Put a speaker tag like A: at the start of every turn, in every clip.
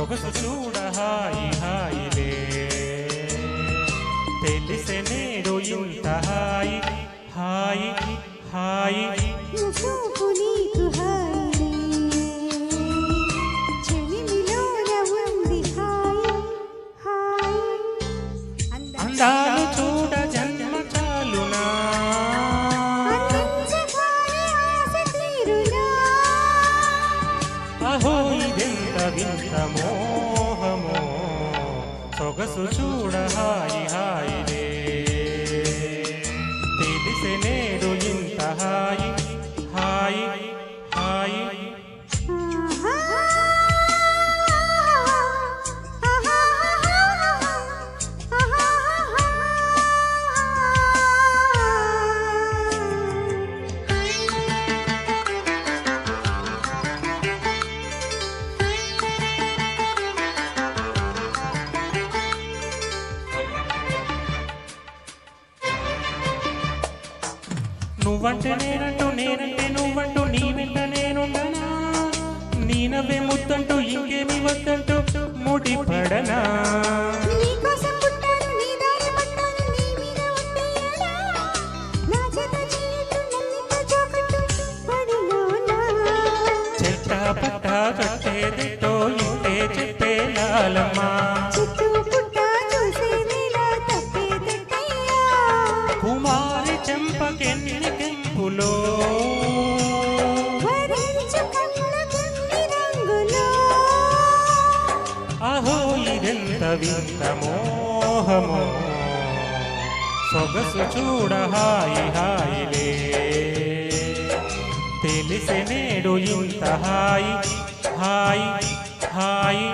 A: సొగసు చూడ హాయి హాయిలే తెలిసే నేడు ఇంత హాయి హాయి హాయి
B: చూపు నీకు హాయిలే చెలిమిలోన ఉంది హాయి హాయి
A: అందాలు చూడ జన్మ చాలునా
B: అందించగానే ఆశ తీరునా
A: అహో ఇదెంత వింత మోహమో సొగసు చూడ హాయి హాయిలే తెలిసే నేడు ఇంత హాయి హాయి హాయి నువ్వంటే నేనంటూ నేనంటే నువ్వంటూ నీ వెంట నేనుండనా నీ నవ్వే ముద్దంటూ ఇంకేమి వద్దంటూ ముడి పడనా
B: నీకోసం పుట్టాను నీ దారి పట్టాను నీ మీద ఒట్టేయనా నా చేత చేయట్టు నన్నింత జోకట్టు పడిలోనా
A: చెట్టా పట్టా కట్టేదితో ఇంటే చెప్పే లాలమ్మా
B: చుట్టూ పుట్ట చూసేదిలా తప్పేదెట్టయ్యా
A: కుమారి చెంపకెన్ని కెంపులో
B: వరించు కళ్ళకెన్ని రంగులో
A: అహో ఇదెంత వింత మోహమో సొగసు చూడ హాయి హాయిలే తెలిసే నేడు ఇంత హాయి హాయి హాయి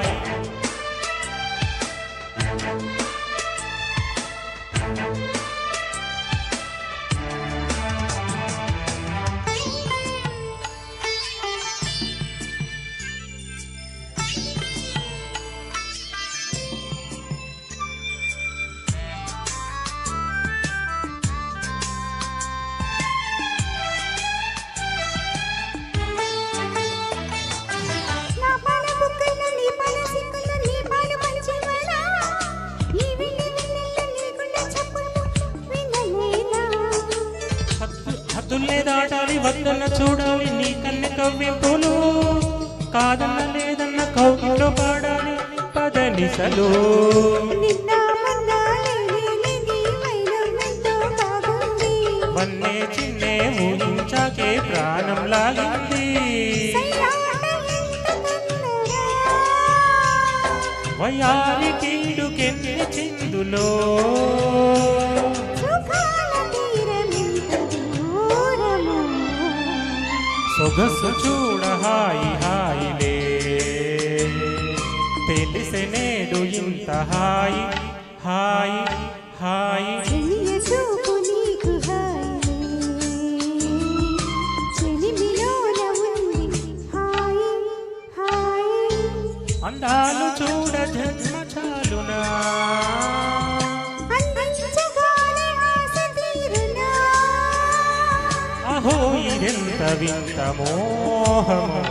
B: నా పాల బుక్కల్లో నీ పాల సిక్కుల్లో నీ పాలు పంచేవాడా ఈ విండి వెన్నెల్లో నీ గుండె చప్పుడు వినలేదా
A: హద్దులే దాటాలి వద్దన్న చూడాలి నీ కన్నె కవ్వింపులు కాదన్న లేదన్న కౌకిట్లో పాడాలి పదనిసలు
B: నిన్న మొన్న లేని వైనం ఎంతో బాగుంది
A: వన్నే చిన్నే ఊహించాకే ప్రాణం లాగింది
B: సయ్యాట ఎంత తొందరా
A: వయాలి కీడుకెన్ని చిందులో
B: సుఖాల తీరమెంత దూరమో
A: సొగసు చూడ హాయి హాయిలే తెలిసే నేడు ఇంత హాయి హాయి హాయి
B: చెలియ చూపు నీకు హాయిలే చెలిమిలోన ఉంది హాయి హాయి
A: అందాలు చూడ జన్మ చాలునా
B: అందించగానే ఆశ తీరునా
A: అహో ఇదెంత వింత మోహమో